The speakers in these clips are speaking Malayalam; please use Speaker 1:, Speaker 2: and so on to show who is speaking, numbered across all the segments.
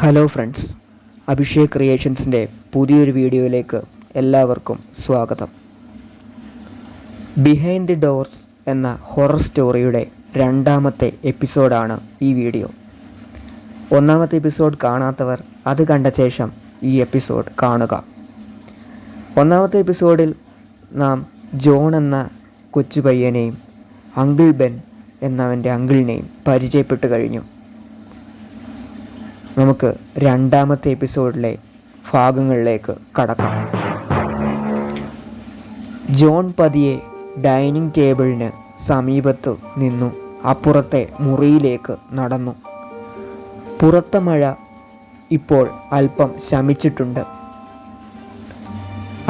Speaker 1: ഹലോ ഫ്രണ്ട്സ്, അഭിഷേക് ക്രിയേഷൻസിൻ്റെ പുതിയൊരു വീഡിയോയിലേക്ക് എല്ലാവർക്കും സ്വാഗതം. ബിഹൈൻഡ് ദി ഡോർസ് എന്ന ഹൊറർ സ്റ്റോറിയുടെ രണ്ടാമത്തെ എപ്പിസോഡാണ് ഈ വീഡിയോ. ഒന്നാമത്തെ എപ്പിസോഡ് കാണാത്തവർ അത് കണ്ട ശേഷം ഈ എപ്പിസോഡ് കാണുക. ഒന്നാമത്തെ എപ്പിസോഡിൽ നാം ജോൺ എന്ന കൊച്ചു പയ്യനെയും അങ്കിൾ ബെൻ എന്നവൻ്റെ അങ്കിളിനെയും പരിചയപ്പെട്ട് കഴിഞ്ഞു. നമുക്ക് രണ്ടാമത്തെ എപ്പിസോഡിലെ ഭാഗങ്ങളിലേക്ക് കടക്കാം. ജോൺ പതിയെ ഡൈനിങ് ടേബിളിന് സമീപത്ത് നിന്നു അപ്പുറത്തെ മുറിയിലേക്ക് നടന്നു. പുറത്തെ മഴ ഇപ്പോൾ അല്പം ശമിച്ചിട്ടുണ്ട്.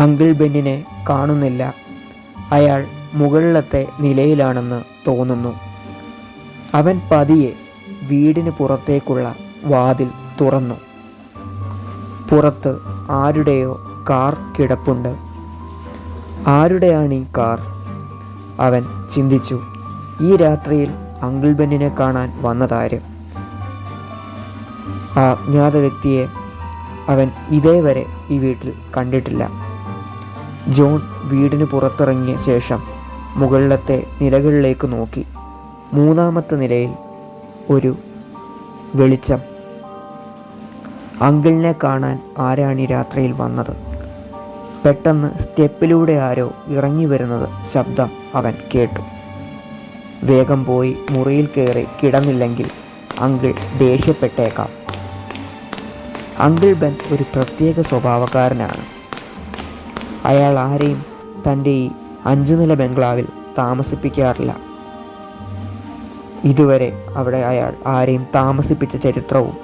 Speaker 1: അങ്കിൾ ബെന്നിനെ കാണുന്നില്ല. അയാൾ മുകളിലത്തെ നിലയിലാണെന്ന് തോന്നുന്നു. അവൻ പതിയെ വീടിന് പുറത്തേക്കുള്ള വാതിൽ തുറന്നു. പുറത്ത് ആരുടെയോ കാർ കിടപ്പുണ്ട്. ആരുടെയാണ് ഈ കാർ? അവൻ ചിന്തിച്ചു. ഈ രാത്രിയിൽ അങ്കിൾ ബെന്നിനെ കാണാൻ വന്നതാര്? ആ അജ്ഞാത വ്യക്തിയെ അവൻ ഇതേവരെ ഈ വീട്ടിൽ കണ്ടിട്ടില്ല. ജോൺ വീടിന് പുറത്തിറങ്ങിയ ശേഷം മുകളിലത്തെ നിലകളിലേക്ക് നോക്കി. മൂന്നാമത്തെ നിലയിൽ ഒരു വെളിച്ചം. അങ്കിളിനെ കാണാൻ ആരാണ് ഈ രാത്രിയിൽ വന്നത്? പെട്ടെന്ന് സ്റ്റെപ്പിലൂടെ ആരോ ഇറങ്ങി വരുന്നത് ശബ്ദം അവൻ കേട്ടു. വേഗം പോയി മുറിയിൽ കയറി കിടന്നില്ലെങ്കിൽ അങ്കിൾ ദേഷ്യപ്പെട്ടേക്കാം. അങ്കിൾ ബെൻ ഒരു പ്രത്യേക സ്വഭാവക്കാരനാണ്. അയാൾ ആരെയും തൻ്റെ ഈ 5 നില ബംഗ്ലാവിൽ താമസിപ്പിക്കാറില്ല. ഇതുവരെ അവിടെ അയാൾ ആരെയും താമസിപ്പിച്ച ചരിത്രവും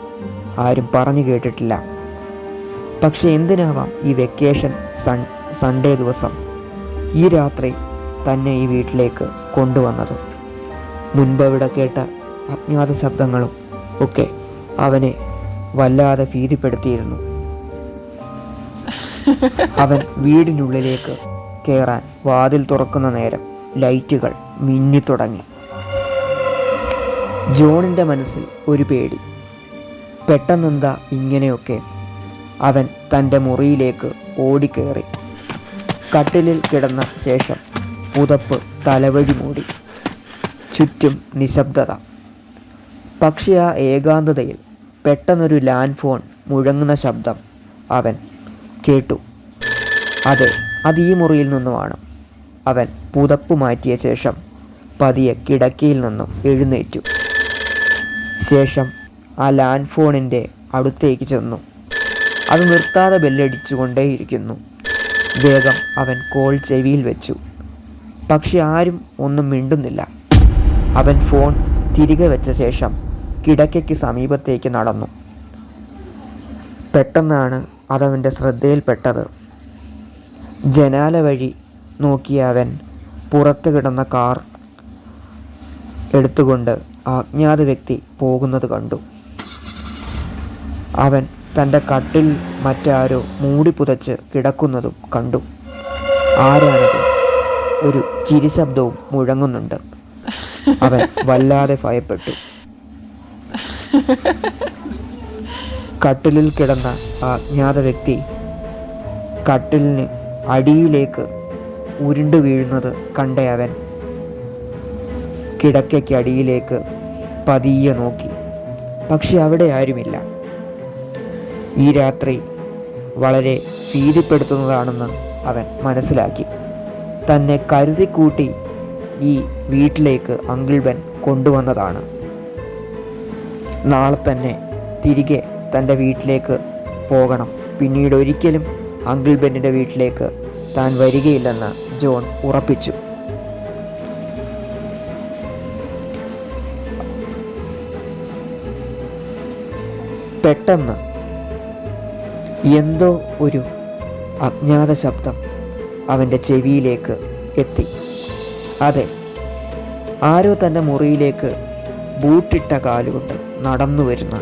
Speaker 1: ആരും പറഞ്ഞു കേട്ടിട്ടില്ല. പക്ഷെ എന്തിനാവാം ഈ വെക്കേഷൻ സൺഡേ ദിവസം ഈ രാത്രി തന്നെ ഈ വീട്ടിലേക്ക് കൊണ്ടുവന്നത്? മുൻപ് ഇവിടെ കേട്ട അജ്ഞാത ശബ്ദങ്ങളും ഒക്കെ അവനെ വല്ലാതെ ഭീതിപ്പെടുത്തിയിരുന്നു. അവൻ വീടിനുള്ളിലേക്ക് കയറാൻ വാതിൽ തുറക്കുന്ന നേരം ലൈറ്റുകൾ മിന്നിത്തുടങ്ങി. ജോണിൻ്റെ മനസ്സിൽ ഒരു പേടി. പെട്ടെന്നെന്താ ഇങ്ങനെയൊക്കെ? അവൻ തൻ്റെ മുറിയിലേക്ക് ഓടിക്കയറി. കട്ടിലിൽ കിടന്ന ശേഷം പുതപ്പ് തലവഴി മൂടി. ചുറ്റും നിശബ്ദത. പക്ഷേ ആ ഏകാന്തതയിൽ പെട്ടെന്നൊരു ലാൻഡ് ഫോൺ മുഴങ്ങുന്ന ശബ്ദം അവൻ കേട്ടു. അത് ഈ മുറിയിൽ നിന്നുമാണ്. അവൻ പുതപ്പ് മാറ്റിയ ശേഷം പതിയെ കിടക്കയിൽ നിന്നും എഴുന്നേറ്റു. ശേഷം ആ ലാൻഡ് ഫോണിൻ്റെ അടുത്തേക്ക് ചെന്നു. അത് നിർത്താതെ ബെല്ലടിച്ചുകൊണ്ടേയിരിക്കുന്നു. വേഗം അവൻ കോൾ ചെവിയിൽ വെച്ചു. പക്ഷെ ആരും ഒന്നും മിണ്ടുന്നില്ല. അവൻ ഫോൺ തിരികെ വെച്ച ശേഷം കിടക്കയ്ക്ക് സമീപത്തേക്ക് നടന്നു. പെട്ടെന്നാണ് അതവൻ്റെ ശ്രദ്ധയിൽപ്പെട്ടത്. ജനാല വഴി നോക്കിയ അവൻ പുറത്ത് കിടന്ന കാർ എടുത്തുകൊണ്ട് അജ്ഞാത വ്യക്തി പോകുന്നത് കണ്ടു. അവൻ തൻ്റെ കട്ടിൽ മറ്റാരോ മൂടി പുതച്ച് കിടക്കുന്നതും കണ്ടു. ആരാണത്? ഒരു ചിരിശബ്ദവും മുഴങ്ങുന്നുണ്ട്. അവൻ വല്ലാതെ ഭയപ്പെട്ടു. കട്ടിലിൽ കിടന്ന അജ്ഞാത വ്യക്തി കട്ടിലിന് അടിയിലേക്ക് ഉരുണ്ടു വീഴുന്നത് കണ്ട അവൻ കിടക്കയ്ക്ക് അടിയിലേക്ക് പതിയെ നോക്കി. പക്ഷെ അവിടെ ആരുമില്ല. ഈ രാത്രി വളരെ ഭീതിപ്പെടുത്തുന്നതാണെന്ന് അവൻ മനസ്സിലാക്കി. തന്നെ കരുതിക്കൂട്ടി ഈ വീട്ടിലേക്ക് അങ്കിൾ ബെൻ കൊണ്ടുവന്നതാണ്. നാളെ തന്നെ തിരികെ തൻ്റെ വീട്ടിലേക്ക് പോകണം. പിന്നീട് ഒരിക്കലും അങ്കിൾ ബെന്നിൻ്റെ വീട്ടിലേക്ക് താൻ വരികയില്ലെന്ന് ജോൺ ഉറപ്പിച്ചു. പെട്ടെന്ന് എന്തോ ഒരു അജ്ഞാത ശബ്ദം അവൻ്റെ ചെവിയിലേക്ക് എത്തി. അതെ, ആരോ തൻ്റെ മുറിയിലേക്ക് ബൂട്ടിട്ട കാലുകൊണ്ട് നടന്നു വരുന്ന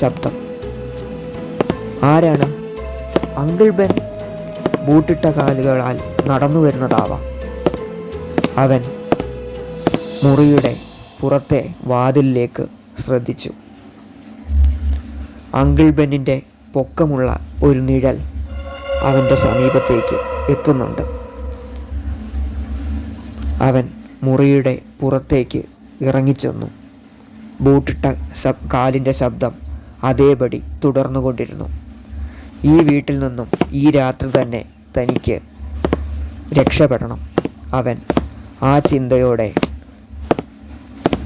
Speaker 1: ശബ്ദം. ആരാണ്? അങ്കിൾ ബെൻ ബൂട്ടിട്ട കാലുകളാൽ നടന്നു വരുന്നതാവാം. അവൻ മുറിയുടെ പുറത്തെ വാതിലിലേക്ക് ശ്രദ്ധിച്ചു. അങ്കിൾ ബെന്നിൻ്റെ പൊക്കമുള്ള ഒരു നിഴൽ അവൻ്റെ സമീപത്തേക്ക് എത്തുന്നുണ്ട്. അവൻ മുറിയുടെ പുറത്തേക്ക് ഇറങ്ങിച്ചെന്നു. ബൂട്ടിട്ട കാലിൻ്റെ ശബ്ദം അതേപടി തുടർന്നുകൊണ്ടിരുന്നു. ഈ വീട്ടിൽ നിന്നും ഈ രാത്രി തന്നെ തനിക്ക് രക്ഷപ്പെടണം. അവൻ ആ ചിന്തയോടെ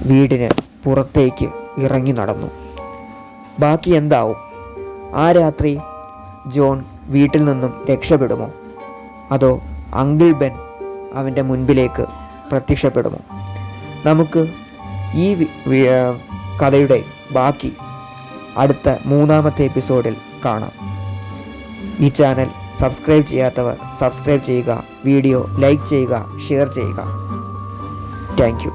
Speaker 1: വീടിന് പുറത്തേക്ക് ഇറങ്ങി നടന്നു. ബാക്കി എന്താവും? ആ രാത്രി ജോൺ വീട്ടിൽ നിന്നും രക്ഷപ്പെടുമോ? അതോ അങ്കിൾ ബെൻ അവൻ്റെ മുൻപിലേക്ക് പ്രത്യക്ഷപ്പെടുമോ? നമുക്ക് ഈ കഥയുടെ ബാക്കി അടുത്ത 3-ാമത്തെ എപ്പിസോഡിൽ കാണാം. ഈ ചാനൽ സബ്സ്ക്രൈബ് ചെയ്യാത്തവർ സബ്സ്ക്രൈബ് ചെയ്യുക, വീഡിയോ ലൈക്ക് ചെയ്യുക, ഷെയർ ചെയ്യുക. Thank you.